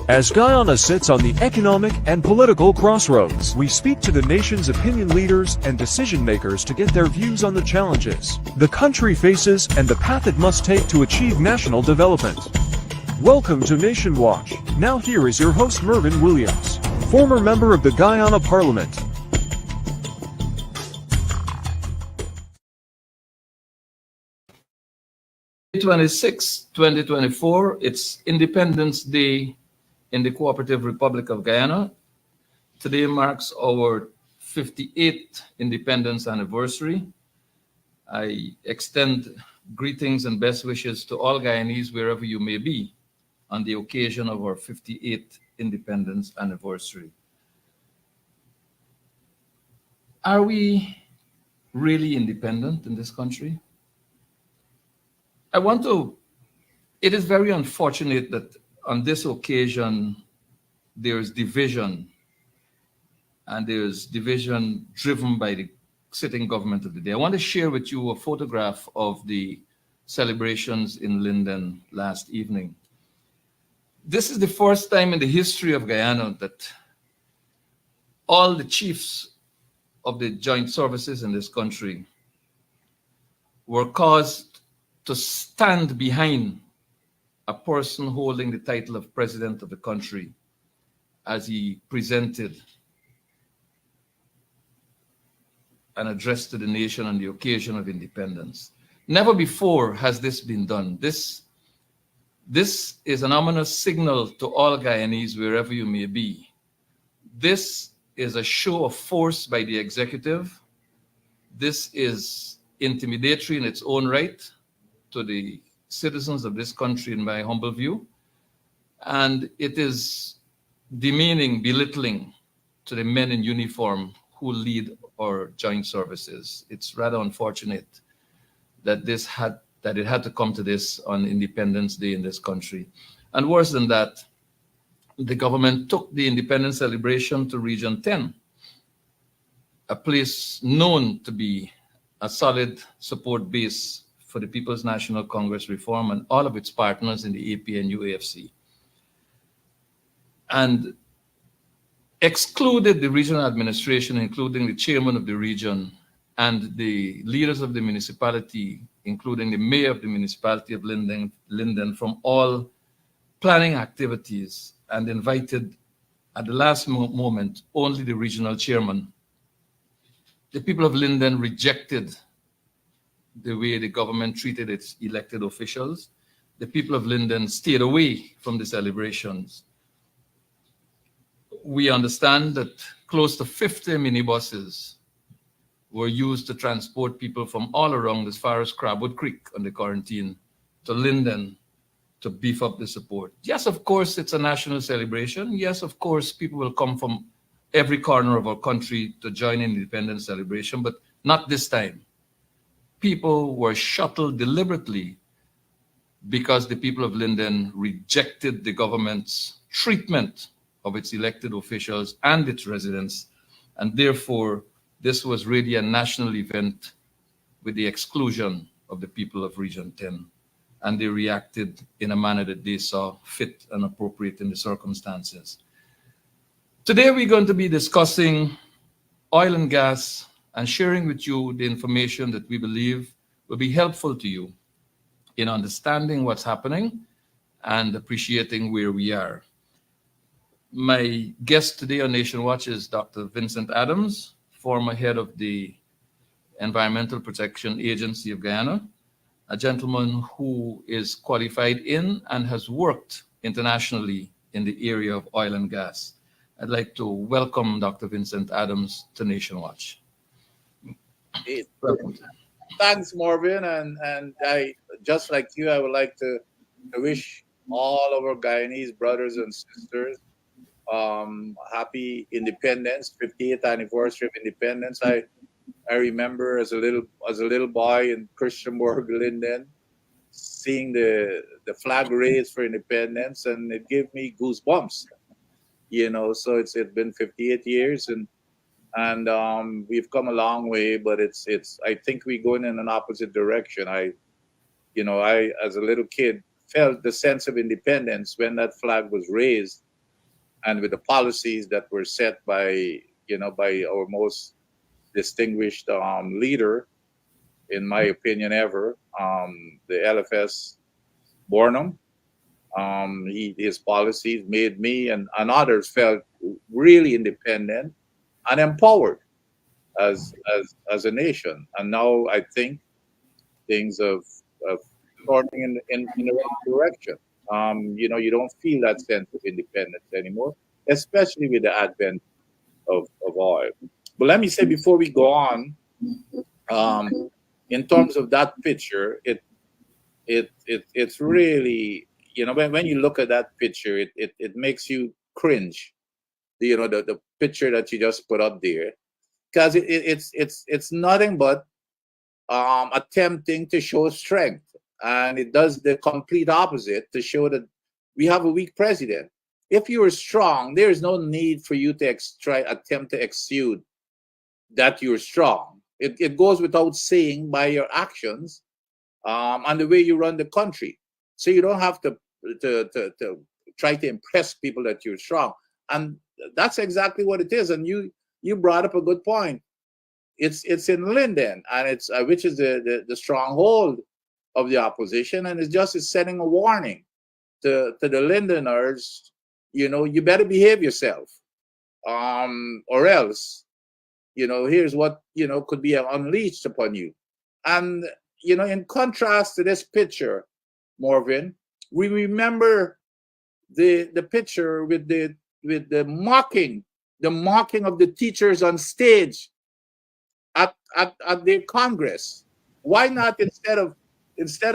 As Guyana sits on the economic and political crossroads, we speak to the nation's opinion leaders and decision makers to get their views on the challenges the country faces and the path it must take to achieve national development. Welcome to Nation Watch. Now here is your host Mervyn Williams, former member of the Guyana Parliament. May 26, 2024, it's Independence Day in the Cooperative Republic of Guyana. Today marks our 58th independence anniversary. I extend greetings and best wishes to all Guyanese wherever you may be on the occasion of our 58th independence anniversary. Are we really independent in this country? It is very unfortunate that on this occasion, there's division, and there's division driven by the sitting government of the day. I want to share with you a photograph of the celebrations in Linden last evening. This is the first time in the history of Guyana that all the chiefs of the joint services in this country were caused to stand behind a person holding the title of president of the country as he presented an address to the nation on the occasion of independence. Never before has this been done. This is an ominous signal to all Guyanese wherever you may be. This is a show of force by the executive. This is intimidatory in its own right to the citizens of this country, in my humble view, and it is demeaning, belittling to the men in uniform who lead our joint services. It's rather unfortunate that it had to come to this on Independence Day in this country. And worse than that, the government took the independence celebration to Region 10, a place known to be a solid support base for the People's National Congress reform and all of its partners in the APNU-AFC, and excluded the regional administration, including the chairman of the region and the leaders of the municipality, including the mayor of the municipality of Linden, from all planning activities, and invited at the last moment only the regional chairman. The people of Linden rejected the way the government treated its elected officials. The people of Linden stayed away from the celebrations. We understand that close to 50 minibuses were used to transport people from all around as far as Crabwood Creek on the quarantine to Linden to beef up the support. Yes, of course, it's a national celebration. Yes, of course, people will come from every corner of our country to join in the independence celebration, but not this time. People were shuttled deliberately because the people of Linden rejected the government's treatment of its elected officials and its residents, and therefore this was really a national event with the exclusion of the people of Region 10, and they reacted in a manner that they saw fit and appropriate in the circumstances. Today we're going to be discussing oil and gas and sharing with you the information that we believe will be helpful to you in understanding what's happening and appreciating where we are. My guest today on Nation Watch is Dr. Vincent Adams, former head of the Environmental Protection Agency of Guyana, a gentleman who is qualified in and has worked internationally in the area of oil and gas. I'd like to welcome Dr. Vincent Adams to Nation Watch. Thanks, Mervyn, and I, just like you, I would like to wish all of our Guyanese brothers and sisters happy independence, 58th anniversary of independence. I remember as a little boy in Christianborg, Linden, seeing the flag raised for independence, and it gave me goosebumps. So it's been 58 years, and we've come a long way, but it's I think we're going in an opposite direction. I as a little kid felt the sense of independence when that flag was raised and with the policies that were set by by our most distinguished leader, in my opinion, ever, the LFS Bornum. His policies made me and others felt really independent and empowered as a nation. And now I think things of starting in the right direction. You don't feel that sense of independence anymore, especially with the advent of oil. But let me say before we go on, um, in terms of that picture, it's really, when you look at that picture, it makes you cringe. The picture that you just put up there, because it's nothing but attempting to show strength, and it does the complete opposite to show that we have a weak president. If you are strong, there is no need for you to attempt to exude that you're strong. It goes without saying by your actions, and the way you run the country. So you don't have to try to impress people that you're strong, and that's exactly what it is. And you brought up a good point. It's in Linden, and it's which is the stronghold of the opposition, and it's just setting a warning to the Lindeners. You better behave yourself, or else, here's what could be unleashed upon you. And in contrast to this picture, Mervyn, we remember the picture with the mocking of the teachers on stage at the Congress. Why not, instead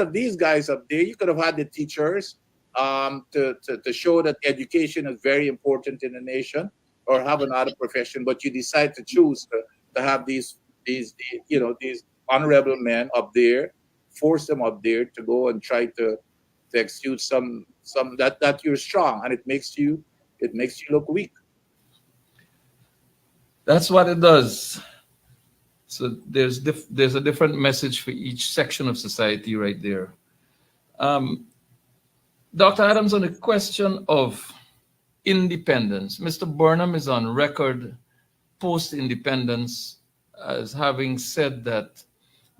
of these guys up there, you could have had the teachers, to show that education is very important in the nation, or have another profession, but you decide to choose to have these honorable men up there, force them up there to go and try to exude some that you're strong, and it makes you look weak. That's what it does. So there's a different message for each section of society right there. Dr. Adams, on the question of independence, Mr. Burnham is on record post-independence as having said that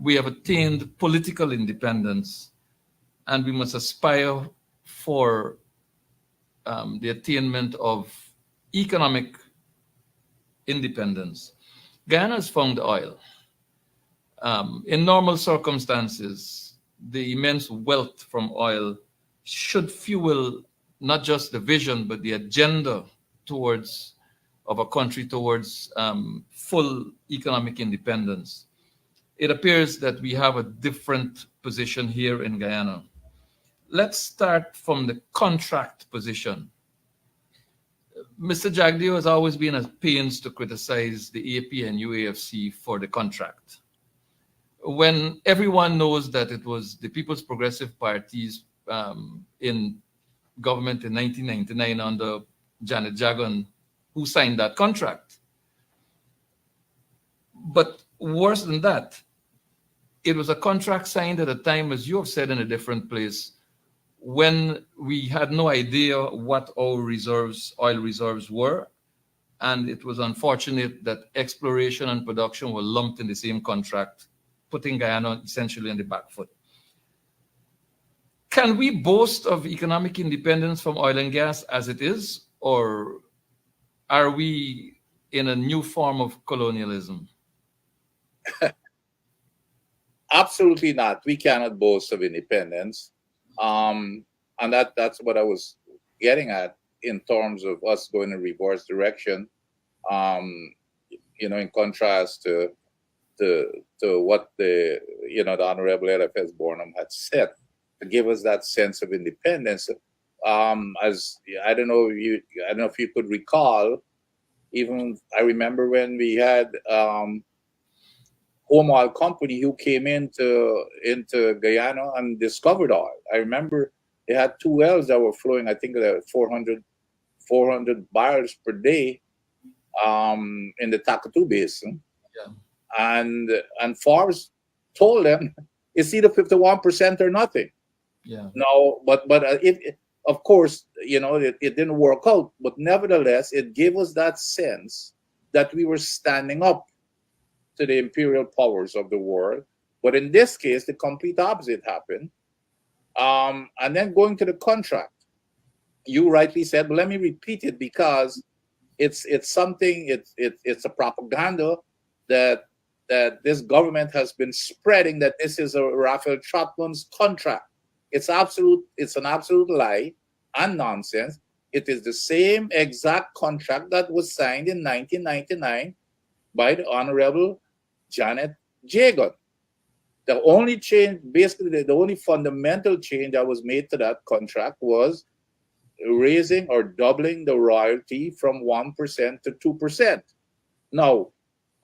we have attained political independence and we must aspire for the attainment of economic independence. Guyana has found oil. In normal circumstances, the immense wealth from oil should fuel not just the vision, but the agenda of a country towards full economic independence. It appears that we have a different position here in Guyana. Let's start from the contract position. Mr. Jagdeo has always been at pains to criticize the AP and UAFC for the contract, when everyone knows that it was the People's Progressive Parties in government in 1999 under Janet Jagan who signed that contract. But worse than that, it was a contract signed at a time, as you have said, in a different place, when we had no idea what our oil reserves were. And it was unfortunate that exploration and production were lumped in the same contract, putting Guyana essentially on the back foot. Can we boast of economic independence from oil and gas as it is, or are we in a new form of colonialism? Absolutely not. We cannot boast of independence. And that's what I was getting at in terms of us going in reverse direction. In contrast to what the Honorable LFS Bornum had said, to give us that sense of independence. As I don't know if you could recall, even I remember when we had Home Oil Company who came into Guyana and discovered oil. I remember they had 2 wells that were flowing, I think, 400 barrels per day in the Takatu Basin. Yeah. And Forbes told them it's either 51% or nothing. Yeah. No, but Of course, it didn't work out, but nevertheless, it gave us that sense that we were standing up to the imperial powers of the world. But in this case, the complete opposite happened. And then going to the contract, you rightly said, but let me repeat it because it's something, it's a propaganda that this government has been spreading, that this is a Raphael Trotman's contract. It's an absolute lie and nonsense. It is the same exact contract that was signed in 1999 by the Honorable Janet Jagan. The only change, basically the only fundamental change that was made to that contract was raising or doubling the royalty from 1% to 2%. Now,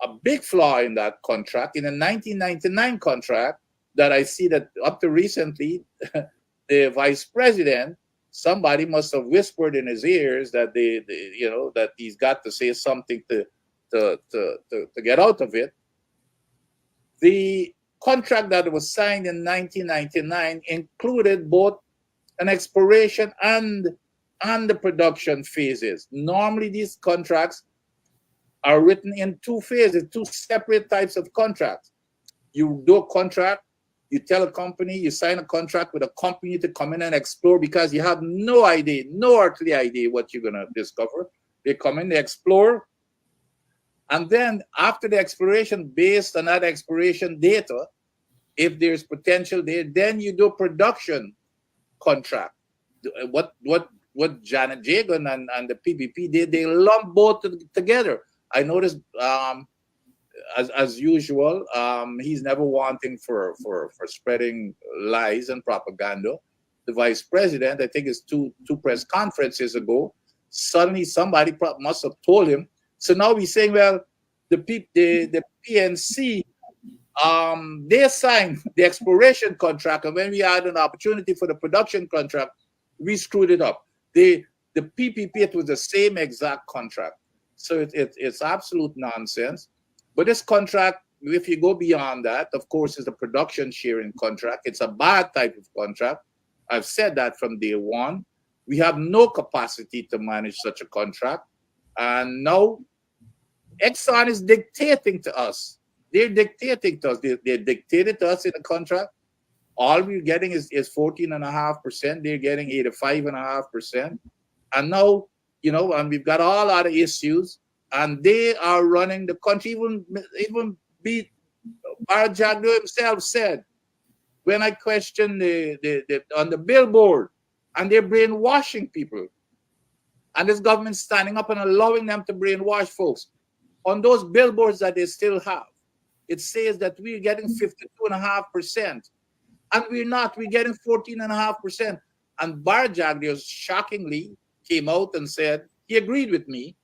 a big flaw in that contract, in the 1999 contract, that I see that up to recently, the vice president, somebody must have whispered in his ears that that he's got to say something to get out of it. The contract that was signed in 1999 included both an exploration and the production phases. Normally, these contracts are written in two phases, two separate types of contracts. You do a contract, you tell a company, you sign a contract with a company to come in and explore because you have no idea, no earthly idea what you're going to discover. They come in, they explore, and then after the exploration, based on that exploration data, if there's potential there, then you do a production contract. What Janet Jagan and the PPP did, they lump both together. I noticed, as usual, he's never wanting for spreading lies and propaganda. The vice president, I think it's two press conferences ago, suddenly somebody must have told him. So now he's saying, well, the PNC, they signed the exploration contract, and when we had an opportunity for the production contract, we screwed it up. The PPP, it was the same exact contract. So it's absolute nonsense. But this contract, if you go beyond that, of course, is a production sharing contract. It's a bad type of contract. I've said that from day one. We have no capacity to manage such a contract. And now Exxon is dictating to us. They're dictating to us. They dictated to us in the contract. All we're getting is 14.5%. They're getting 85.5%. And now, and we've got all other issues, and they are running the country. Even Barjagdo himself said, when I questioned on the billboard, and they're brainwashing people, and this government standing up and allowing them to brainwash folks. On those billboards that they still have, it says that we're getting 52.5%, and we're not. We're getting 14.5%. And Barjagdo shockingly came out and said he agreed with me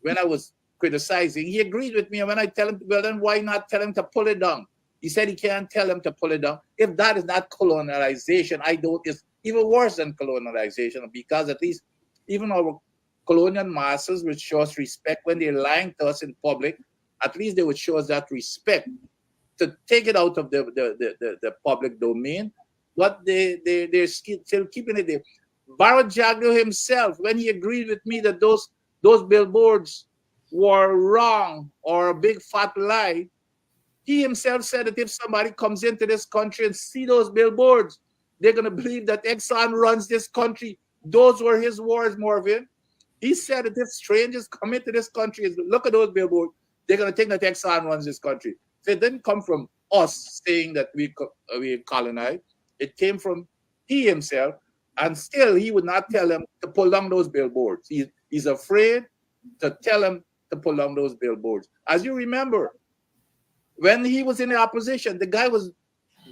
when I was criticizing. He agreed with me, and when I tell him, well, then why not tell him to pull it down? He said he can't tell him to pull it down. If that is not colonialization, it's even worse than colonialization, because at least even our colonial masters would show us respect when they're lying to us in public. At least they would show us that respect to take it out of the public domain. But they're still keeping it there. Barjagdo himself, when he agreed with me that those billboards were wrong or a big fat lie, he himself said that if somebody comes into this country and see those billboards, they're going to believe that Exxon runs this country. Those were his words, Mervyn. He said that if strangers come into this country and look at those billboards, they're going to think that Exxon runs this country. So it didn't come from us saying that we colonized. It came from he himself, and still he would not tell them to pull down those billboards. He's afraid to tell them to pull down those billboards. As you remember, when he was in the opposition, the guy was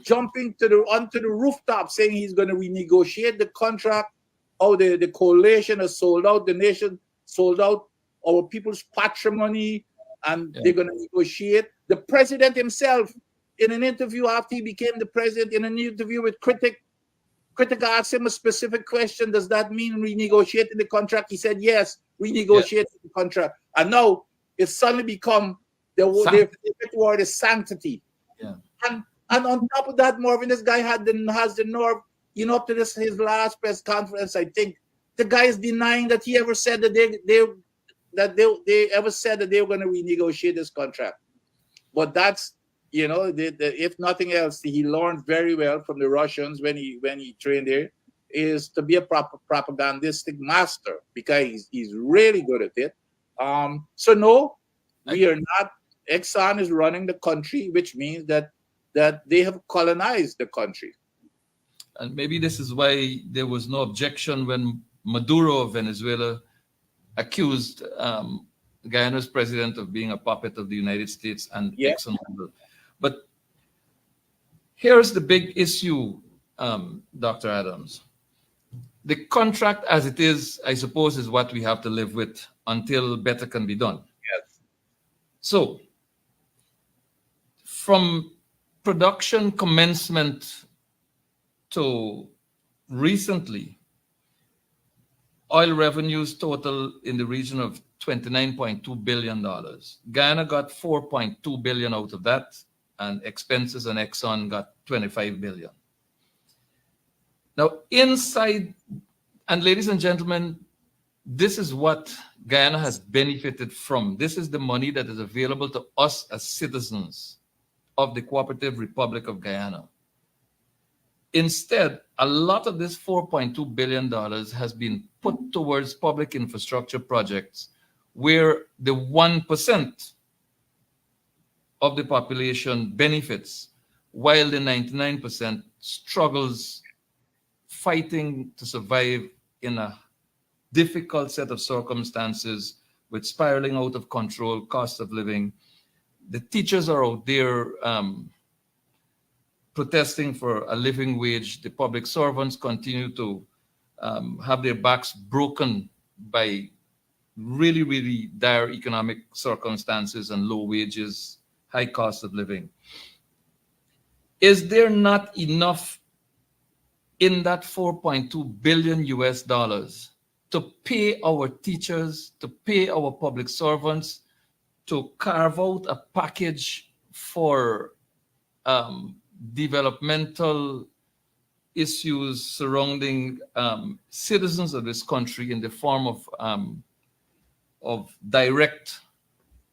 jumping onto the rooftop saying he's going to renegotiate the contract. Oh, the coalition has sold out, the nation sold out our people's patrimony, and they're going to negotiate. The president himself, in an interview after he became the president, in an interview with Critic asked him a specific question: does that mean renegotiating the contract? He said, yes, renegotiating the contract. And now it's suddenly become the word is sanctity. Yeah. And on top of that, Mervyn, this guy has the nerve up to this his last press conference, I think the guy is denying that he ever said that they ever said that they were going to renegotiate this contract. But that's if nothing else, he learned very well from the Russians when he trained there, is to be a proper propagandistic master, because he's really good at it. So no, we are not. Exxon is running the country, which means that they have colonized the country. And maybe this is why there was no objection when Maduro of Venezuela accused Guyana's president of being a puppet of the United States and ExxonMobil. But here's the big issue, Dr. Adams. The contract as it is, I suppose, is what we have to live with until better can be done. Yes. So, from production commencement to recently, oil revenues total in the region of $29.2 billion. Guyana got $4.2 billion out of that, and expenses and Exxon got $25 billion. Now, inside, and ladies and gentlemen, this is what Guyana has benefited from. This is the money that is available to us as citizens of the Cooperative Republic of Guyana. Instead, a lot of this $4.2 billion has been put towards public infrastructure projects where the 1% of the population benefits, while the 99% struggles fighting to survive in a difficult set of circumstances with spiraling out of control, cost of living. The teachers are out there protesting for a living wage. The public servants continue to have their backs broken by really, really dire economic circumstances and low wages, high cost of living. Is there not enough in that $4.2 billion US to pay our teachers, to pay our public servants, to carve out a package for developmental issues surrounding citizens of this country in the form of direct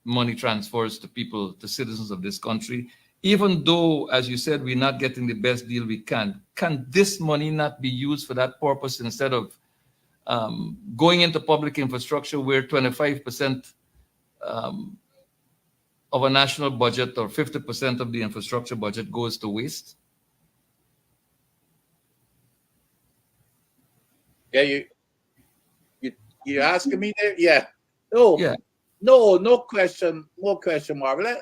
money transfers to people, to citizens of this country, even though, as you said, we're not getting the best deal we can this money not be used for that purpose instead of going into public infrastructure where 25% of a national budget or 50% of the infrastructure budget goes to waste? Yeah, you asking me there? Yeah. No. Yeah. No question, Marvin.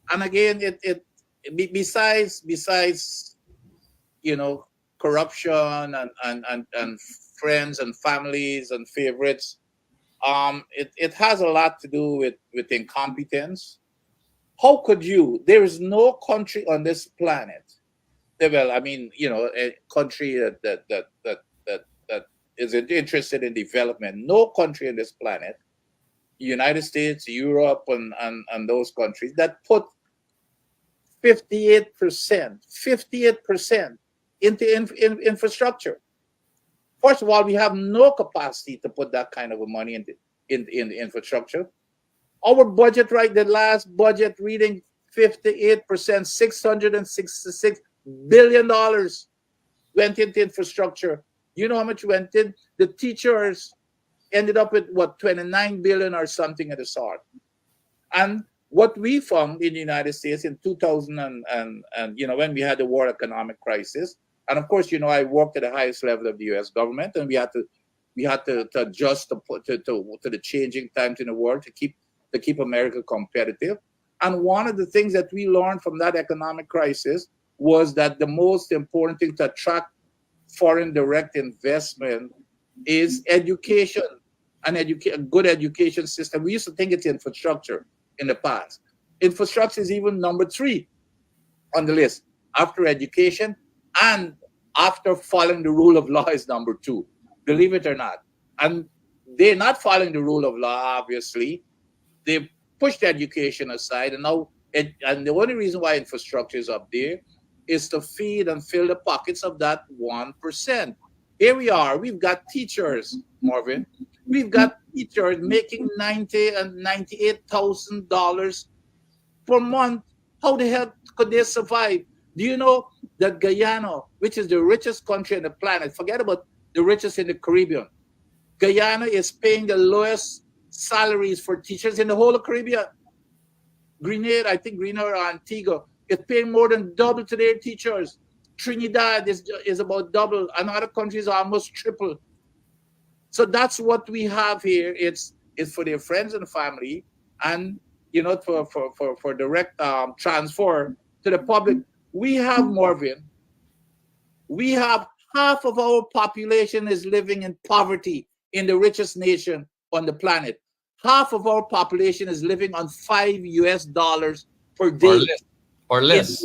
And again, it besides corruption and friends and families and favorites, it has a lot to do with incompetence. How could you? There is no country on this planet. Well, I mean, a country that is interested in development. No country on this planet, United States, Europe, and those countries, that put 58% into infrastructure. First of all, we have no capacity to put that kind of money in the infrastructure. Our budget, right, the last budget reading, 58%, $666 billion went into infrastructure. You know how much went in? The teachers ended up with what, 29 billion or something of the sort. And what we found in the United States in 2000 and when we had the world economic crisis, and of course, I worked at the highest level of the U.S. government, and we had to adjust to the changing times in the world to keep America competitive. And one of the things that we learned from that economic crisis was that the most important thing to attract foreign direct investment is education, and a good education system. We used to think it's infrastructure in the past. Infrastructure is even number 3 on the list after education, and after following the rule of law is number 2, believe it or not. And they're not following the rule of law, obviously. They pushed education aside, and now, and the only reason why infrastructure is up there is to feed and fill the pockets of that 1%. Here we are. We've got teachers, Marvin. We've got teachers making $98,000 per month. How the hell could they survive? Do you know that Guyana, which is the richest country on the planet, forget about the richest in the Caribbean, Guyana is paying the lowest salaries for teachers in the whole of Caribbean. Grenada, I think Grenada or Antigua is paying more than double to their teachers. Trinidad is about double, and other countries are almost triple. So that's what we have here. It's for their friends and family, and for direct transfer to the public. We have Mervyn. We have half of our population is living in poverty in the richest nation on the planet. Half of our population is living on $5 per day. Or less.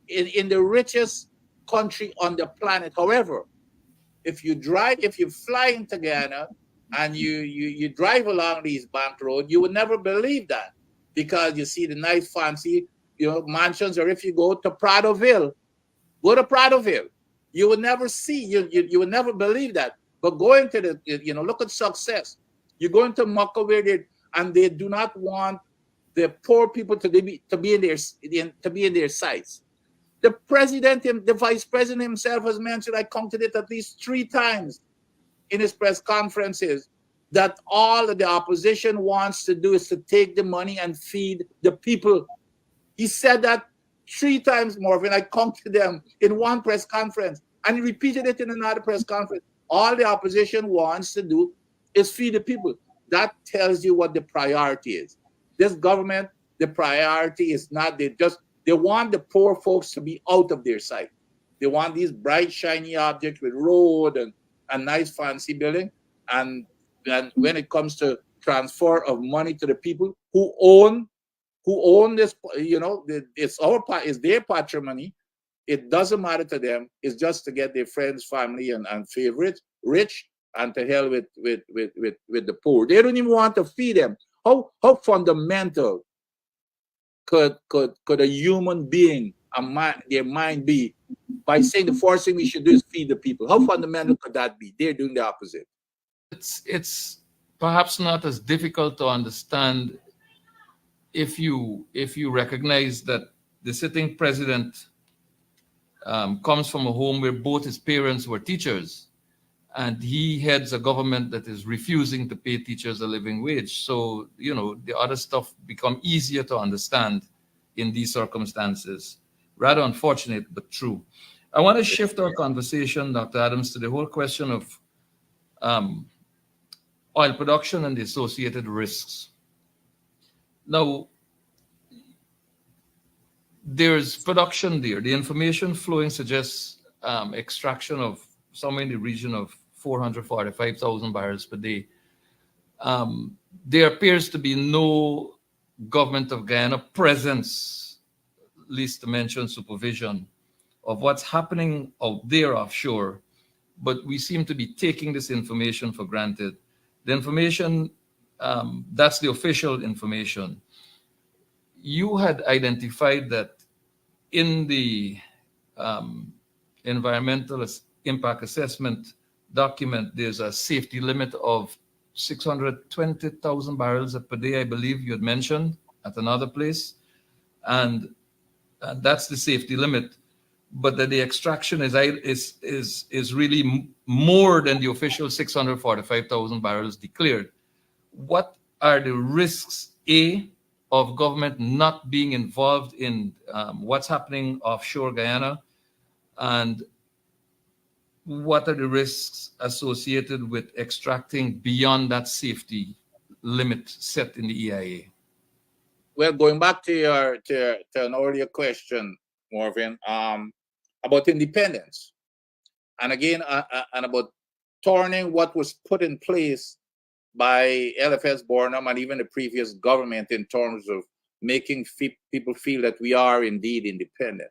In the richest country on the planet. However, if you fly into Guyana and you drive along these bank roads, you would never believe that, because you see the nice fancy mansions. Or if you go to Pradoville, you would never see, you would never believe that. But going to look at Success. You're going to Maka and they do not want the poor people to be in their sights. The vice president himself has mentioned, I counted it at least 3 times in his press conferences, that all of the opposition wants to do is to take the money and feed the people. He said that 3 times, Mervyn. I counted them in one press conference, and he repeated it in another press conference. All the opposition wants to do is feed the people. That tells you what the priority is. This government, the priority is not, they want the poor folks to be out of their sight. They want these bright, shiny objects with road and nice, fancy building. And when it comes to transfer of money to the people who own this, it's their patrimony. It doesn't matter to them. It's just to get their friends, family, and favorites rich, and to hell with the poor. They don't even want to feed them. How fundamental could a human being, their mind be, by saying the first thing we should do is feed the people? How fundamental could that be? They're doing the opposite. It's perhaps not as difficult to understand if you recognize that the sitting president comes from a home where both his parents were teachers, and he heads a government that is refusing to pay teachers a living wage. So, the other stuff become easier to understand in these circumstances. Rather unfortunate, but true. I want to shift our conversation, Dr. Adams, to the whole question of oil production and the associated risks. Now, there's production there. The information flowing suggests extraction of somewhere in the region of 445,000 barrels per day. There appears to be no government of Guyana presence, least to mention supervision, of what's happening out there offshore. But we seem to be taking this information for granted. The information, that's the official information. You had identified that in the environmental impact assessment document, there's a safety limit of 620,000 barrels per day, I believe you had mentioned at another place. And that's the safety limit. But that the extraction is really more than the official 645,000 barrels declared. What are the risks, A, of government not being involved in what's happening offshore Guyana? And what are the risks associated with extracting beyond that safety limit set in the EIA? Well, going back to an earlier question, Mervyn, about independence, and again, and about turning what was put in place by LFS Bornum and even the previous government in terms of making people feel that we are indeed independent.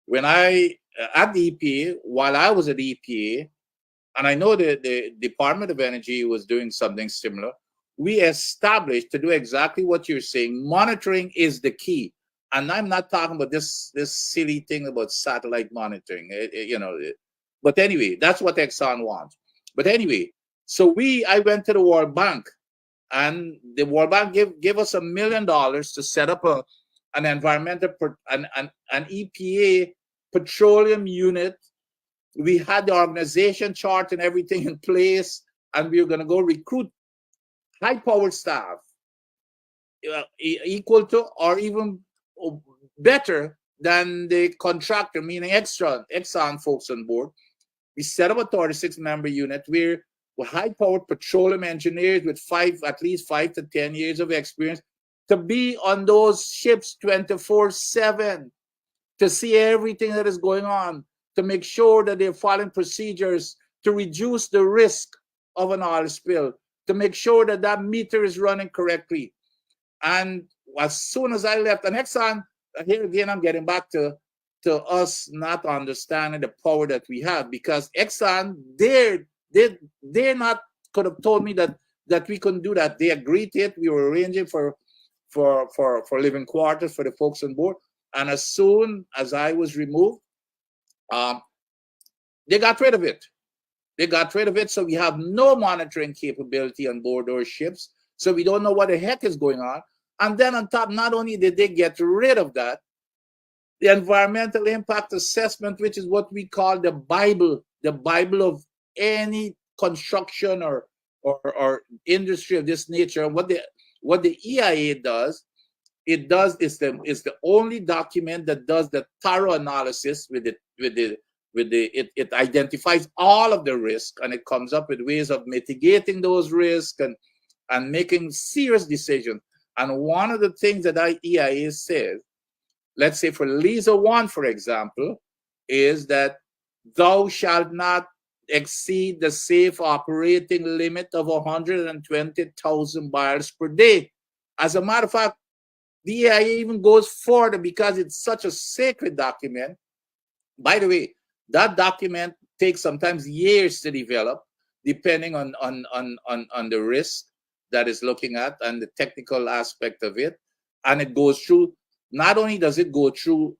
When at the EPA, while I was at the EPA, and I know the Department of Energy was doing something similar, we established, to do exactly what you're saying, monitoring is the key. And I'm not talking about this silly thing about satellite monitoring. But anyway, that's what Exxon wants. But anyway, so I went to the World Bank, and the World Bank gave us $1 million to set up an environmental an EPA petroleum unit. We had the organization chart and everything in place, and we were going to go recruit high-powered staff equal to or even better than the contractor, meaning Exxon folks on board. We set up a 36-member unit where high-powered petroleum engineers with at least 5 to 10 years of experience to be on those ships 24/7 to see everything that is going on, to make sure that they're following procedures to reduce the risk of an oil spill, to make sure that that meter is running correctly. And as soon as I left, and Exxon, here again, I'm getting back to us not understanding the power that we have, because Exxon, they're not could have told me that we couldn't do that. They agreed to it. We were arranging for living quarters for the folks on board. And as soon as I was removed, they got rid of it. So we have no monitoring capability on board our ships. So we don't know what the heck is going on. And then on top, not only did they get rid of that, the environmental impact assessment, which is what we call the Bible of any construction or industry of this nature. What the EIA does, is the only document that does the thorough analysis it identifies all of the risk, and it comes up with ways of mitigating those risks and making serious decisions. And one of the things that EIA says, let's say for Liza 1, for example, is that thou shalt not exceed the safe operating limit of 120,000 barrels per day. As a matter of fact, the EIA even goes further because it's such a sacred document. By the way, that document takes sometimes years to develop, depending on the risk that is looking at and the technical aspect of it. And it goes through, not only does it go through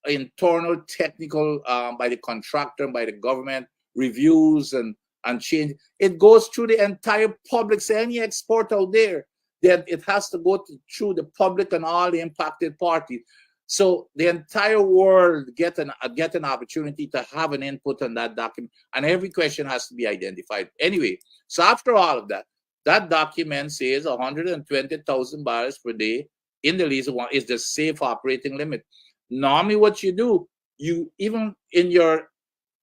internal technical by the contractor, by the government, reviews and change, it goes through the entire public. So any export out there, that it has to go through the public and all the impacted parties. So the entire world get an opportunity to have an input on that document, and every question has to be identified. Anyway, so after all of that, that document says 120,000 barrels per day in the Liza 1 is the safe operating limit. Normally what you do, you even in your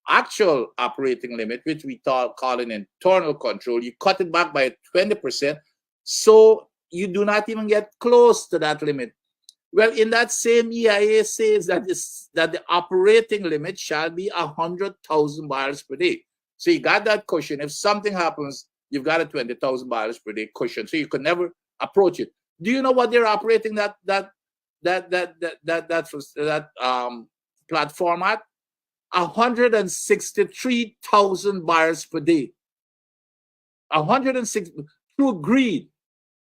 actual operating limit, which we call an internal control, you cut it back by 20%, so you do not even get close to that limit. Well, in that same EIA says that the operating limit shall be 100,000 barrels per day. So you got that cushion. If something happens, you've got a 20,000 barrels per day cushion, so you could never approach it. Do you know what they're operating that platform at? 163,000 barrels per day. 106 through greed.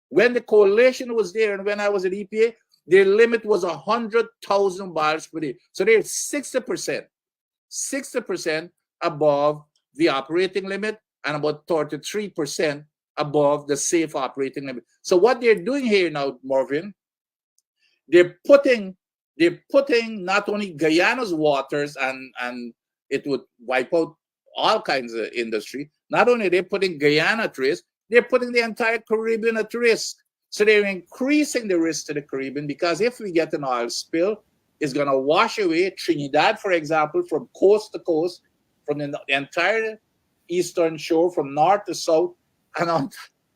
When the coalition was there and when I was at EPA, their limit was 100,000 barrels per day. So they're 60% above the operating limit and about 33% above the safe operating limit. So what they're doing here now, Mervyn, they're putting not only Guyana's waters and it would wipe out all kinds of industry. Not only they're putting Guyana at risk, they're putting the entire Caribbean at risk. So they're increasing the risk to the Caribbean, because if we get an oil spill, it's going to wash away Trinidad, for example, from coast to coast, from the entire eastern shore, from north to south. And on,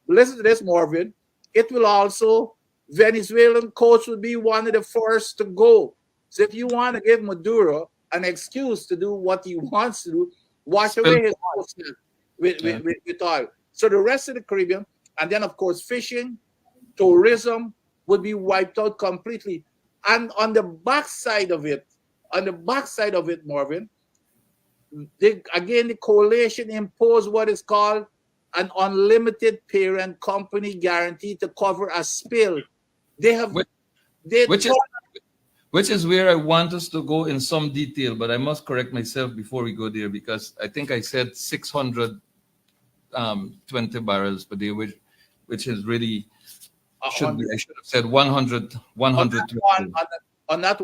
listen to this, Mervyn, it will also, Venezuelan coast will be one of the first to go. So if you want to give Maduro an excuse to do what he wants to do, wash away his coast with oil. So the rest of the Caribbean, and then of course fishing, tourism would be wiped out completely. And on the backside of it, Mervyn, the coalition imposed what is called an unlimited parent company guarantee to cover a spill. which is where I want us to go in some detail, but I must correct myself before we go there, because I think I said 620 barrels per day, which is really should be, I should have said 100, 120. On that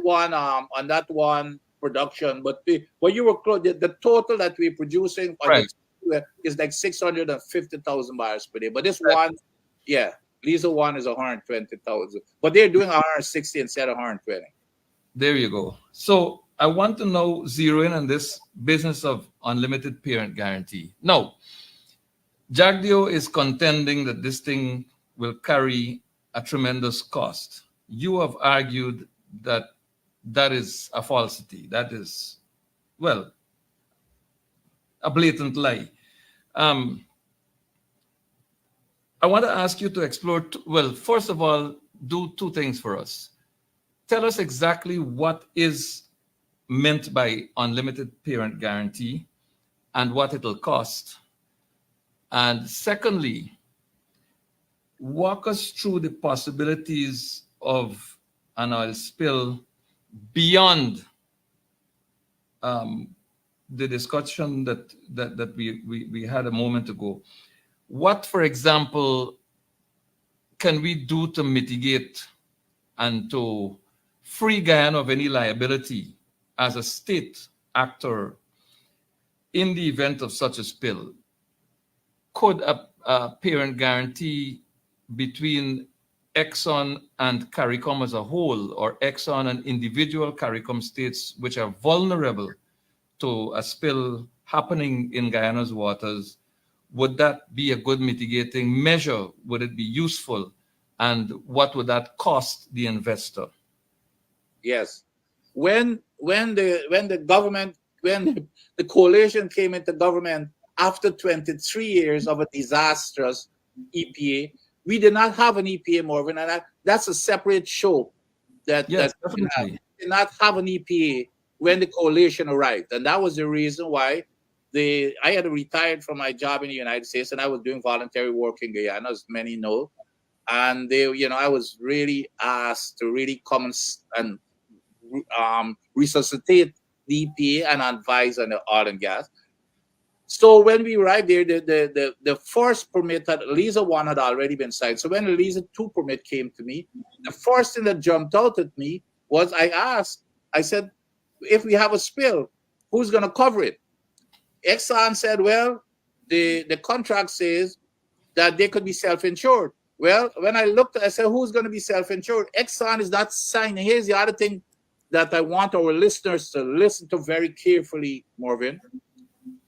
one production, but when you were close, the total that we're producing on Right. is like 650,000 barrels per day. But this one, yeah, Lisa one is 120,000, but they're doing 160 instead of 120. There you go. So I want to now zero in on this business of unlimited parent guarantee. Now, Jagdio is contending that this thing will carry a tremendous cost. You have argued that that is a falsity. That is, well, a blatant lie. I want to ask you to explore, well, first of all, do two things for us. Tell us exactly what is meant by unlimited parent guarantee and what it'll cost. And secondly, walk us through the possibilities of an oil spill beyond the discussion that we had a moment ago. What, for example, can we do to mitigate and to free Guyana of any liability as a state actor in the event of such a spill? Could a parent guarantee between Exxon and CARICOM as a whole, or Exxon and individual CARICOM states which are vulnerable to a spill happening in Guyana's waters, would that be a good mitigating measure? Would it be useful? And what would that cost the investor? Yes. When the coalition came into government after 23 years of a disastrous EPA, we did not have an EPA, Mervyn, and that's a separate show. Yes, definitely. We did not have an EPA when the coalition arrived, and that was the reason why I had retired from my job in the United States, and I was doing voluntary work in Guyana, as many know. And I was really asked to really come and resuscitate the EPA and advise on the oil and gas. So when we arrived there, the first permit that Liza 1 had already been signed. So when the Liza 2 permit came to me, the first thing that jumped out at me was I said, if we have a spill, who's going to cover it? Exxon said, well, the contract says that they could be self-insured. Well, when I looked, I said, who's going to be self-insured? Exxon is not signing. Here's the other thing that I want our listeners to listen to very carefully, Mervyn.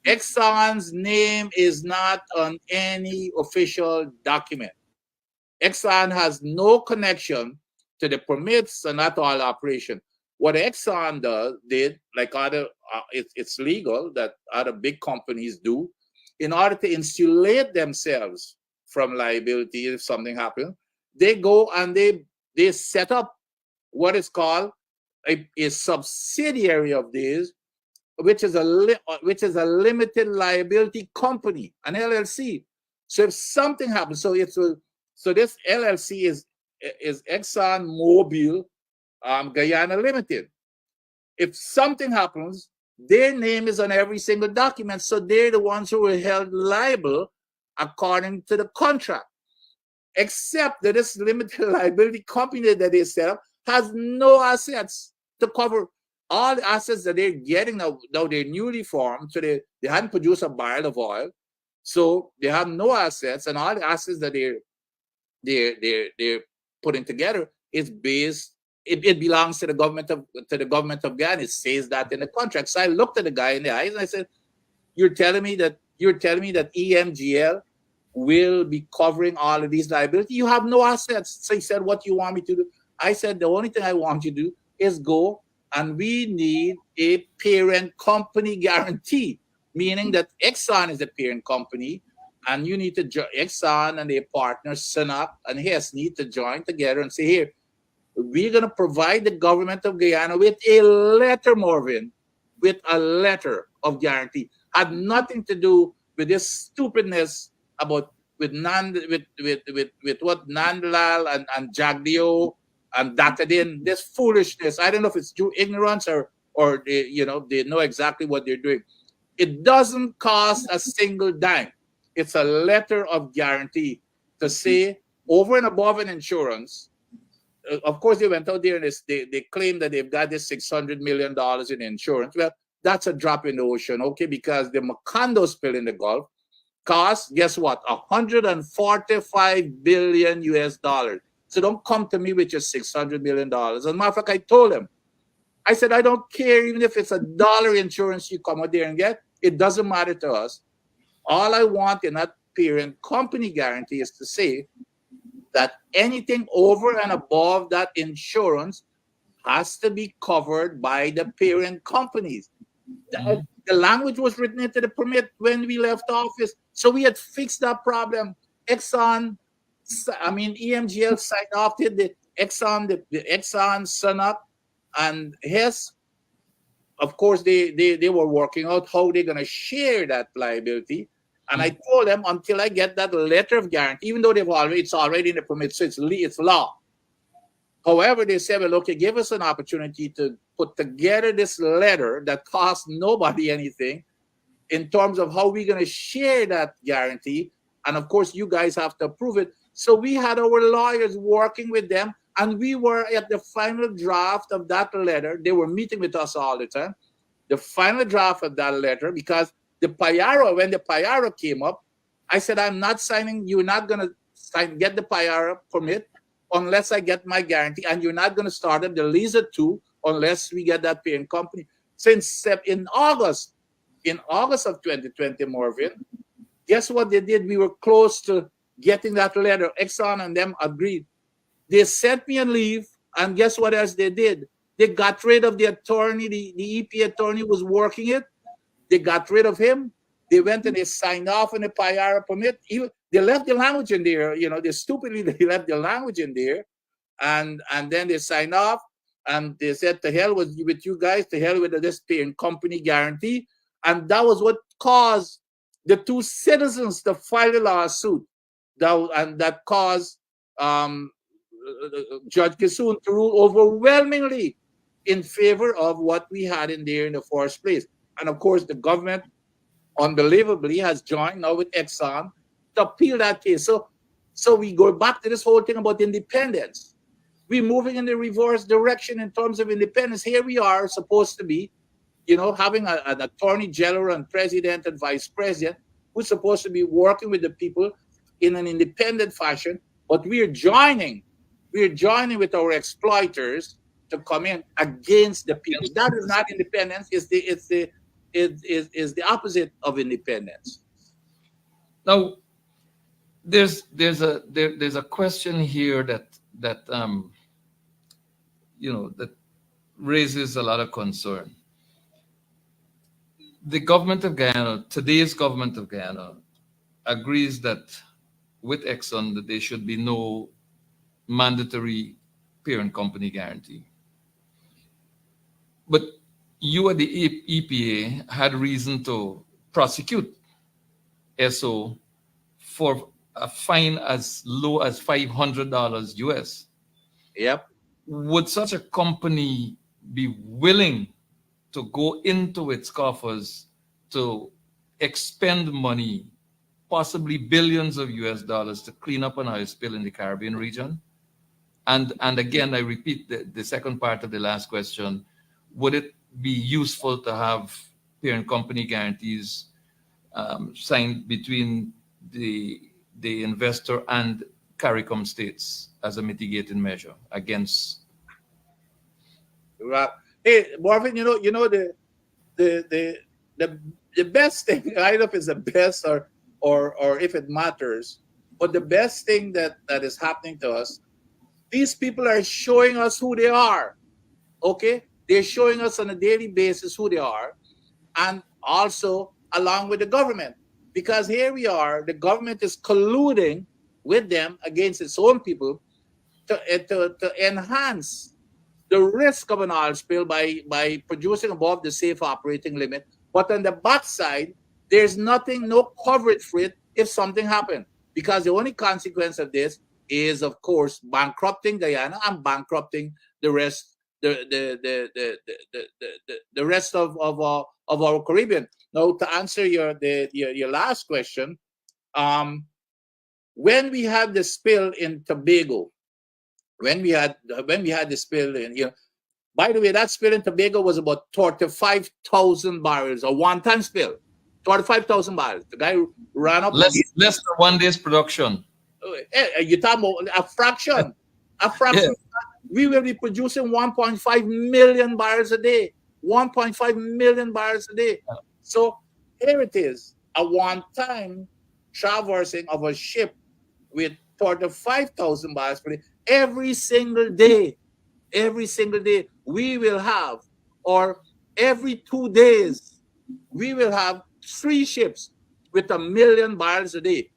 Exxon's name is not on any official document. Exxon has no connection to the permits and that oil operation. What Exxon did, like it's legal that other big companies do, in order to insulate themselves from liability if something happens, they go and they set up what is called a subsidiary of this, which is a limited liability company, an LLC. So if something happens, so this LLC is Exxon Mobil Guyana Limited. If something happens, their name is on every single document, so they're the ones who are held liable according to the contract. Except that this limited liability company that they set up has no assets to cover all the assets that they're getting now. Now they're newly formed, so they hadn't produced a barrel of oil, so they have no assets, and all the assets that they're putting together is based. It belongs to the government of Ghana. It says that in the contract. So I looked at the guy in the eyes and I said, "You're telling me that EMGL will be covering all of these liabilities? You have no assets." So he said, "What do you want me to do?" I said, "The only thing I want you to do is go, and we need a parent company guarantee, meaning that Exxon is the parent company, and you need to Exxon and their partners, Sinop and Hess, need to join together and say, here, we're going to provide the government of Guyana with a letter, Mervyn, with a letter of guarantee." Had nothing to do with this stupidness about with what Nandlal and Jagdio and dotted in this foolishness. I don't know if it's due ignorance or they know exactly what they're doing. It doesn't cost a single dime. It's a letter of guarantee to say over and above an insurance. Of course, they went out there and they claim that they've got this $600 million in insurance. Well, that's a drop in the ocean, okay? Because the Macondo spill in the Gulf cost, guess what? 145 billion US dollars. So don't come to me with your $600 million. As a matter of fact, I told him, I said, I don't care even if it's $1 insurance you come out there and get. It doesn't matter to us. All I want in that parent company guarantee is to say that anything over and above that insurance has to be covered by the parent companies. The language was written into the permit when we left office. So we had fixed that problem. EMGL signed off, did the Exxon, Sunup, and Hess. Of course, they were working out how they're going to share that liability. And I told them until I get that letter of guarantee, even though it's already in the permit, so it's law. However, they said, well, okay, give us an opportunity to put together this letter that costs nobody anything in terms of how we're going to share that guarantee. And of course, you guys have to approve it. So we had our lawyers working with them, and we were at the final draft of that letter. They were meeting with us all the time. The final draft of that letter, because when the Payara came up, I said, I'm not signing, you're not going to get the Payara permit unless I get my guarantee, and you're not going to start up the Lisa 2 unless we get that parent company. Since in August of 2020, Mervyn, guess what they did? We were close to getting that letter. Exxon and them agreed. They sent me on leave, and guess what else they did? They got rid of the attorney, the EPA attorney was working it. They got rid of him. They went and they signed off on the Payara permit. They left the language in there. They stupidly they left the language in there, and then they signed off, and they said, to hell with you guys, to hell with this parent company guarantee. And that was what caused the two citizens to file a lawsuit. That caused Judge Kissoon to rule overwhelmingly in favor of what we had in there in the first place. And of course, the government, unbelievably, has joined now with Exxon to appeal that case. So we go back to this whole thing about independence. We're moving in the reverse direction in terms of independence. Here we are supposed to be, having an attorney general and president and vice president who's supposed to be working with the people in an independent fashion, but we're joining with our exploiters to come in against the people. That is not independence. It's the opposite of independence. Now, there's a question here that raises a lot of concern. The government of Guyana, today's government of Guyana, agrees that with Exxon that there should be no mandatory parent company guarantee. But you at the EPA had reason to prosecute SO for a fine as low as $500 US. Yep. Would such a company be willing to go into its coffers to expend money, possibly billions of US dollars, to clean up an oil spill in the Caribbean region? And again, I repeat the second part of the last question. Would it be useful to have parent company guarantees signed between the investor and CARICOM states as a mitigating measure against? Right. Hey, Marvin, the best thing, I don't know if it's the best or if it matters, but the best thing that is happening to us, these people are showing us who they are. Okay? They're showing us on a daily basis who they are, and also along with the government. Because here we are, the government is colluding with them against its own people to enhance the risk of an oil spill by producing above the safe operating limit. But on the backside, there's no coverage for it if something happened. Because the only consequence of this is, of course, bankrupting Guyana and bankrupting the rest, the rest of our Caribbean. Now, to answer your last question, when we had the spill in Tobago, when we had the spill in, by the way, that spill in Tobago was about 35,000 barrels, a one-time spill, 35,000 barrels. The guy ran up less than 1 day's production. You talk about a fraction. Yeah. We will be producing 1.5 million barrels a day. 1.5 million barrels a day. So here it is, a one-time traversing of a ship with 35,000 barrels per day. Every single day, we will have, or every 2 days, we will have 3 ships with 1 million barrels a day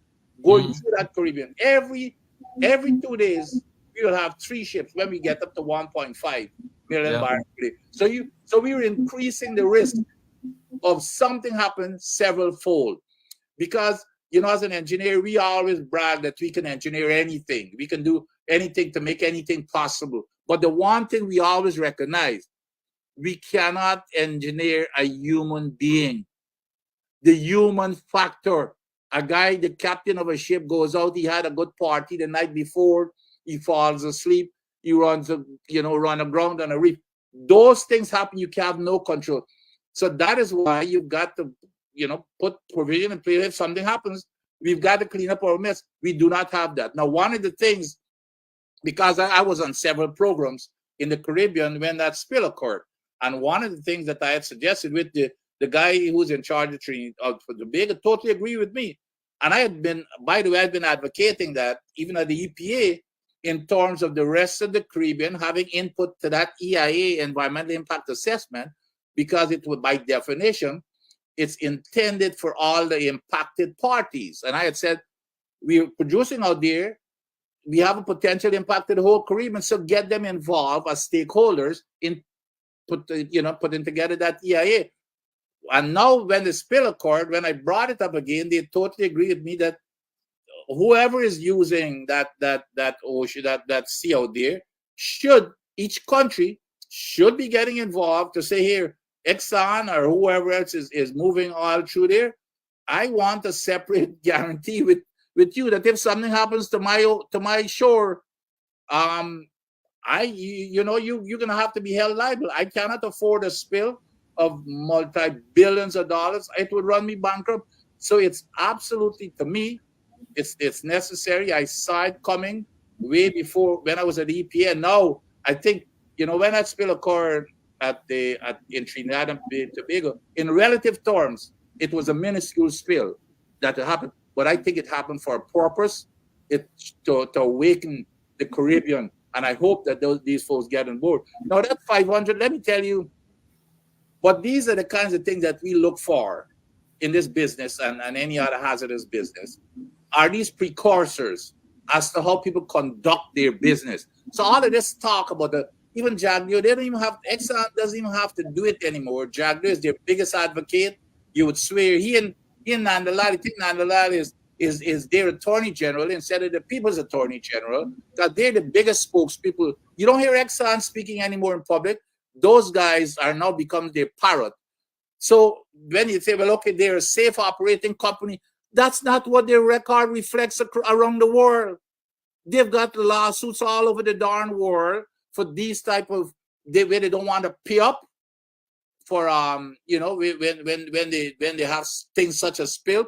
going through that Caribbean. Every 2 days, we will have 3 ships when we get up to 1.5 million barrels per day. So we are increasing the risk of something happen several fold, because as an engineer, we always brag that we can engineer anything. We can do anything to make anything possible. But the one thing we always recognize, we cannot engineer a human being. The human factor. A guy, the captain of a ship, goes out, he had a good party the night before, he falls asleep, he runs aground on a reef. Those things happen, you can have no control. So that is why you've got to, put provision in place. If something happens, we've got to clean up our mess. We do not have that. Now, one of the things, because I was on several programs in the Caribbean when that spill occurred, and one of the things that I had suggested with the guy who's in charge of training for the Tobago totally agree with me. And I had been, by the way, I've been advocating that even at the EPA, in terms of the rest of the Caribbean having input to that EIA, environmental impact assessment, because it would, by definition, it's intended for all the impacted parties. And I had said, we're producing out there, we have a potential impact to the whole Caribbean, so get them involved as stakeholders in putting together that EIA. And now when the spill occurred, when I brought it up again, they totally agree with me that whoever is using that ocean, that sea out there, each country should be getting involved to say, here, Exxon or whoever else is moving oil through there, I want a separate guarantee with you that if something happens to my shore, you're gonna have to be held liable. I cannot afford a spill of multi-billions of dollars. It would run me bankrupt. So it's absolutely, to me, it's necessary. I saw it coming way before when I was at EPA. Now I think when that spill occurred in Trinidad and Tobago, in relative terms, it was a minuscule spill that happened. But I think it happened for a purpose, to awaken the Caribbean, and I hope that these folks get on board. Now that 500, let me tell you, but these are the kinds of things that we look for in this business and any other hazardous business, are these precursors as to how people conduct their business. So all of this talk about even Jagdio, Exxon doesn't even have to do it anymore. Jagdio is their biggest advocate. You would swear he and Nandalal, I think Nandalal is their attorney general instead of the people's attorney general, because they're the biggest spokespeople. You don't hear Exxon speaking anymore in public. Those guys are now become their parrot. So when you say, well, okay, they're a safe operating company, that's not what their record reflects around the world. They've got lawsuits all over the darn world for these type of, where they don't want to pay up for when they have things such as spill.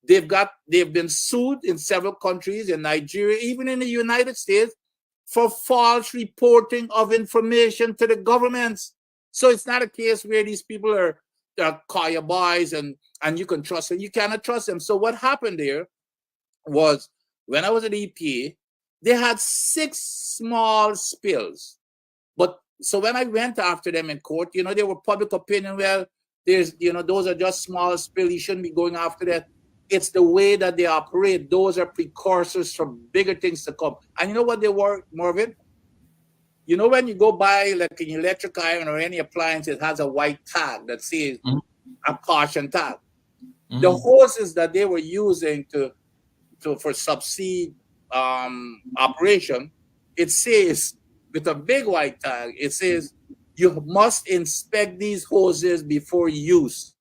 They've been sued in several countries, in Nigeria, even in the United States, for false reporting of information to the governments. So it's not a case where these people are kaya boys and you can trust them. You cannot trust them. So what happened there was, when I was at EPA, they had 6 small spills. But so when I went after them in court, they were public opinion. Well, those are just small spills. You shouldn't be going after that. It's the way that they operate. Those are precursors for bigger things to come. And you know what they were, Mervyn? When you go buy like an electric iron or any appliance, it has a white tag that says a caution tag. The hoses that they were using for subsea operation, it says with a big white tag, it says you must inspect these hoses before use.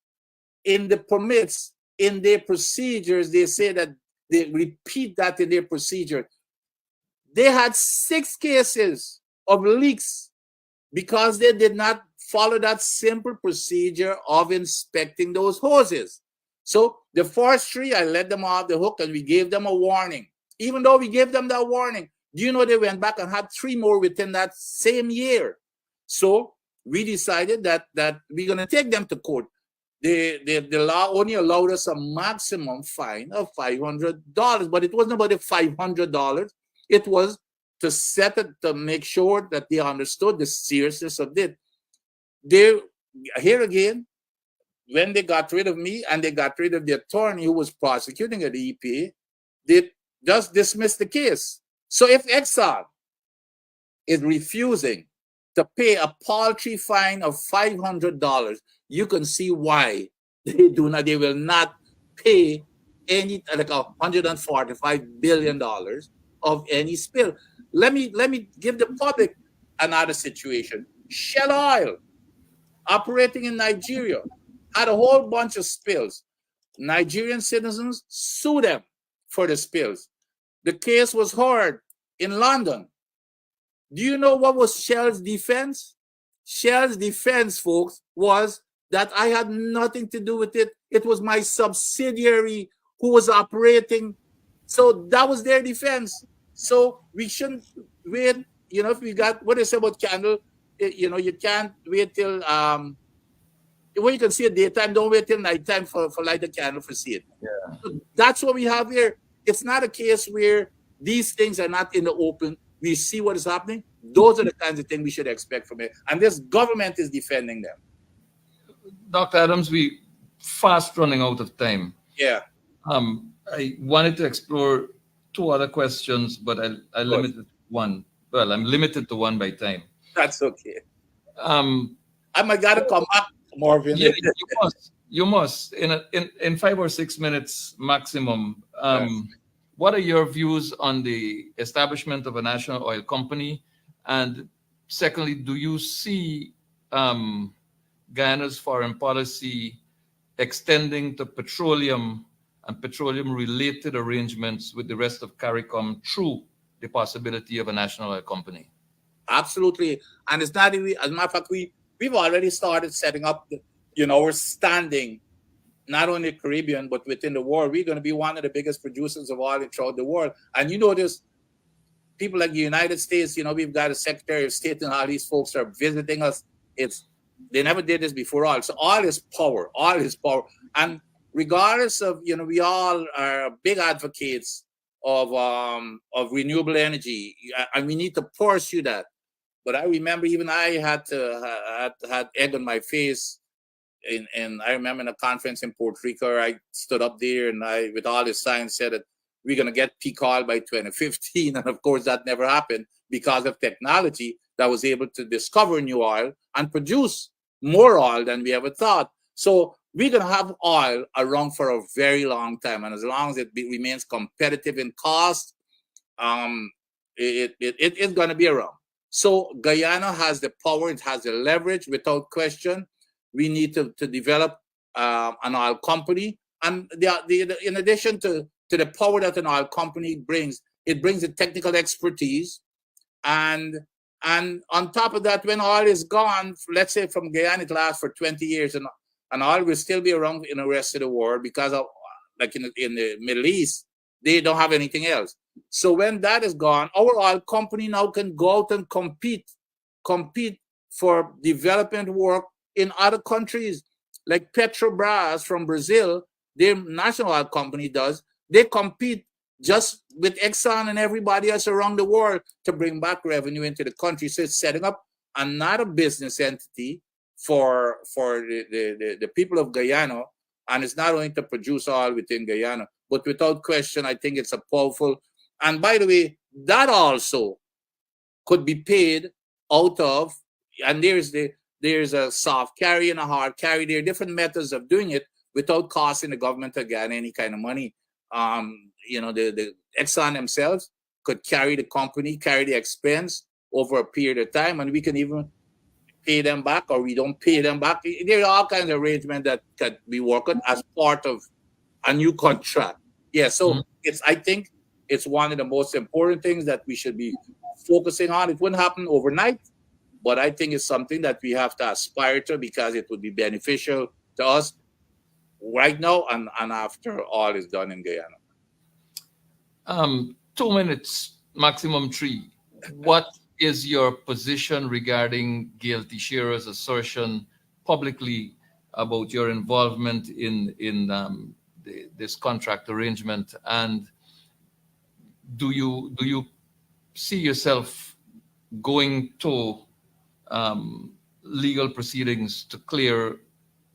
In the permits, in their procedures, they say that they repeat that in their procedure. They had 6 cases of leaks because they did not follow that simple procedure of inspecting those hoses. So the forestry, I let them off the hook and we gave them a warning. Even though we gave them that warning, do you know they went back and had 3 more within that same year? So we decided that we're going to take them to court. The law only allowed us a maximum fine of $500, but it wasn't about the $500. It was to set it, to make sure that they understood the seriousness of it. They, here again, when they got rid of me and they got rid of the attorney who was prosecuting at the EPA, they just dismissed the case. So if Exxon is refusing to pay a paltry fine of $500, you can see why they will not pay any, like $145 billion of any spill. Let me give the public another situation. Shell Oil, operating in Nigeria, had a whole bunch of spills. Nigerian citizens sued them for the spills. The case was heard in London. Do you know what was Shell's defense? Shell's defense, folks, was that I had nothing to do with it. It was my subsidiary who was operating. So that was their defense. So we shouldn't wait. You know, if we got what they say about candle, you know, you can't wait till when you can see it daytime, don't wait till nighttime for light the candle for see it. Yeah. So that's what we have here. It's not a case where these things are not in the open. We see what is happening. Those are the kinds of things we should expect from it. And this government is defending them. Dr. Adams, we fast running out of time. Yeah. I wanted to explore 2 other questions, but I limited to one. Well, I'm limited to one by time. That's okay. I might gotta come back, Mervyn. Yeah, you must. In 5 or 6 minutes maximum. Yes. What are your views on the establishment of a national oil company? And secondly, do you see Guyana's foreign policy extending to petroleum and petroleum-related arrangements with the rest of CARICOM through the possibility of a national oil company? Absolutely. And it's not even, as a matter of fact, we've already started setting up, our standing, not only Caribbean, but within the world. We're going to be one of the biggest producers of oil throughout the world. And you notice people like the United States, we've got a Secretary of State and all these folks are visiting us. They never did this before oil. So oil is power. Oil is power. And regardless of, we all are big advocates of renewable energy, and we need to pursue that. But I remember even I had egg on my face. And I remember in a conference in Puerto Rico, I stood up there and I, with all this science, said that we're going to get peak oil by 2015. And of course, that never happened because of technology that was able to discover new oil and produce more oil than we ever thought. So we're going to have oil around for a very long time. And as long as it remains competitive in cost, it's going to be around. So Guyana has the power, it has the leverage without question. We need to develop an oil company. And in addition to the power that an oil company brings, it brings the technical expertise. And on top of that, when oil is gone, let's say from Guyana, it lasts for 20 years, and oil will still be around in the rest of the world because of, like in the Middle East, they don't have anything else. So when that is gone, our oil company now can go out and compete for development work in other countries. Like Petrobras from Brazil, their national oil company does. They compete just with Exxon and everybody else around the world to bring back revenue into the country. So it's setting up another business entity for the people of Guyana. And it's not only to produce oil within Guyana, but without question, I think it's a powerful. And by the way, that also could be paid out of, and there's a soft carry and a hard carry. There are different methods of doing it without costing the government of Guyana any kind of money. The Exxon themselves, could carry the company, carry the expense over a period of time, and we can even pay them back, or we don't pay them back. There are all kinds of arrangements that could be worked as part of a new contract. Yeah, so I think it's one of the most important things that we should be focusing on. It wouldn't happen overnight, but I think it's something that we have to aspire to, because it would be beneficial to us right now and after all is done in Guyana. 2 minutes, maximum 3. What is your position regarding Gail Teixeira's assertion publicly about your involvement in this contract arrangement? And do you see yourself going to legal proceedings to clear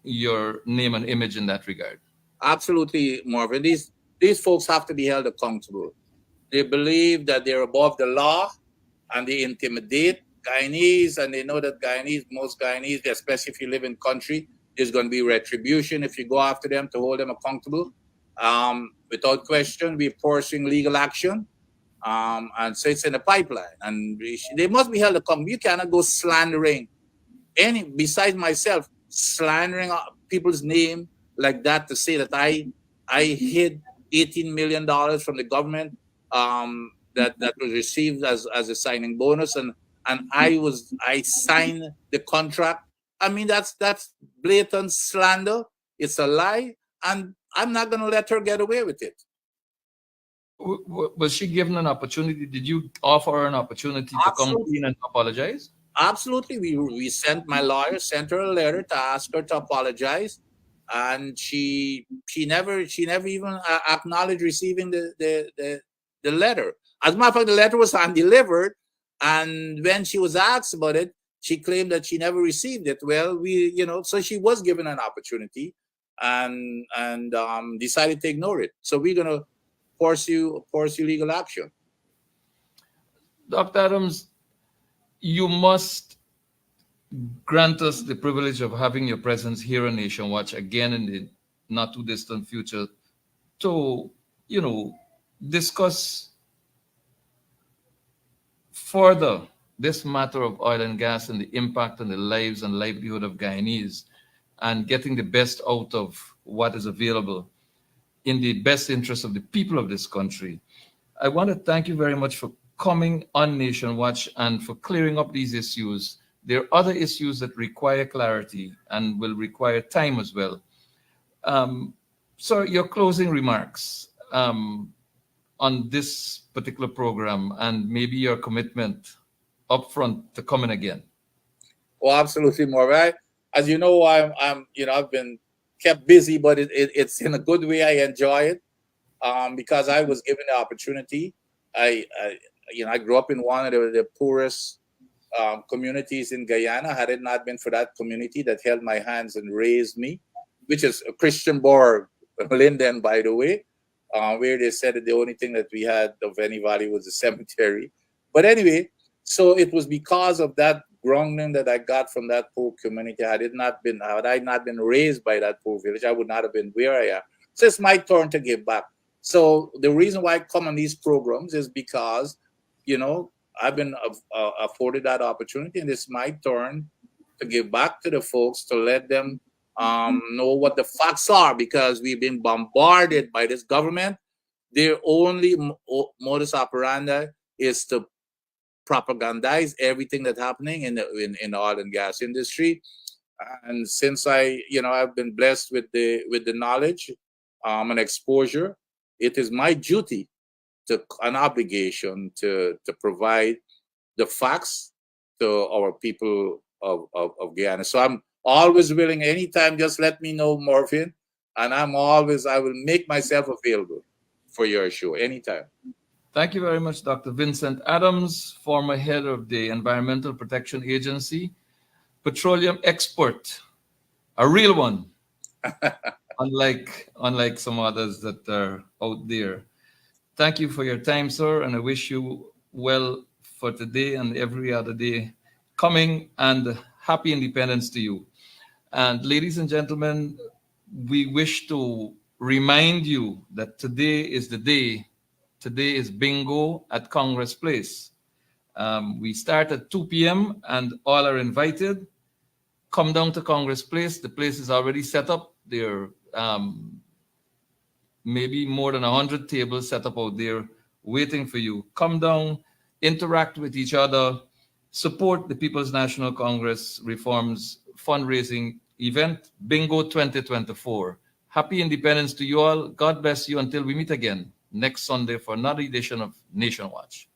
your name and image in that regard? Absolutely, Marvin. These folks have to be held accountable. They believe that they're above the law, and they intimidate Guyanese, and they know that most Guyanese, especially if you live in country, there's going to be retribution if you go after them to hold them accountable. Without question, we're pursuing legal action. And so it's in the pipeline, and they must be held accountable. You cannot go slandering besides myself, slandering people's name like that, to say that I hid $18 million from the government that was received as a signing bonus, and I signed the contract. I mean, that's blatant slander. It's a lie, and I'm not going to let her get away with it. Was she given an opportunity? Did you offer her an opportunity to come clean and apologize? Absolutely. My lawyer sent her a letter to ask her to apologize, and she never even acknowledged receiving the letter. As a matter of fact, the letter was undelivered, and when she was asked about it, she claimed that she never received it. Well, so she was given an opportunity, and decided to ignore it. So we're gonna pursue legal action. Dr. Adams, you must grant us the privilege of having your presence here on Nation Watch again in the not too distant future to, discuss further this matter of oil and gas and the impact on the lives and livelihood of Guyanese, and getting the best out of what is available in the best interest of the people of this country. I want to thank you very much for coming on Nation Watch and for clearing up these issues. There are other issues that require clarity and will require time as well. So your closing remarks on this particular program, and maybe your commitment upfront to coming again. Well, absolutely, Marvin. As you know, I've been kept busy, but it's in a good way. I enjoy it because I was given the opportunity. I grew up in one of the poorest communities in Guyana. Had it not been for that community that held my hands and raised me, which is a Christianborg, Linden, by the way, where they said that the only thing that we had of any value was the cemetery. But anyway, so it was because of that grounding that I got from that poor community. Had I not been raised by that poor village, I would not have been where I am. So it's my turn to give back. So the reason why I come on these programs is because, I've been afforded that opportunity, and it's my turn to give back to the folks, to let them know what the facts are, because we've been bombarded by this government. Their only modus operandi is to propagandize everything that's happening in the oil and gas industry. And since I've been blessed with the knowledge and exposure, it is my duty, an obligation to provide the facts to our people of Guyana. So I'm always willing, anytime, just let me know, Mervyn, and I will make myself available for your show anytime. Thank you very much, Dr. Vincent Adams, former head of the Environmental Protection Agency, petroleum expert, a real one, unlike some others that are out there. Thank you for your time, sir, and I wish you well for today and every other day coming, and happy independence to you. And ladies and gentlemen, we wish to remind you that today is the day today is bingo at Congress Place. We start at 2 p.m. and all are invited. Come down to Congress Place. The place is already set up. There are maybe more than 100 tables set up out there waiting for you. Come down, interact with each other, support the People's National Congress Reforms fundraising event, Bingo 2024. Happy Independence to you all. God bless you until we meet again next Sunday for another edition of Nation Watch.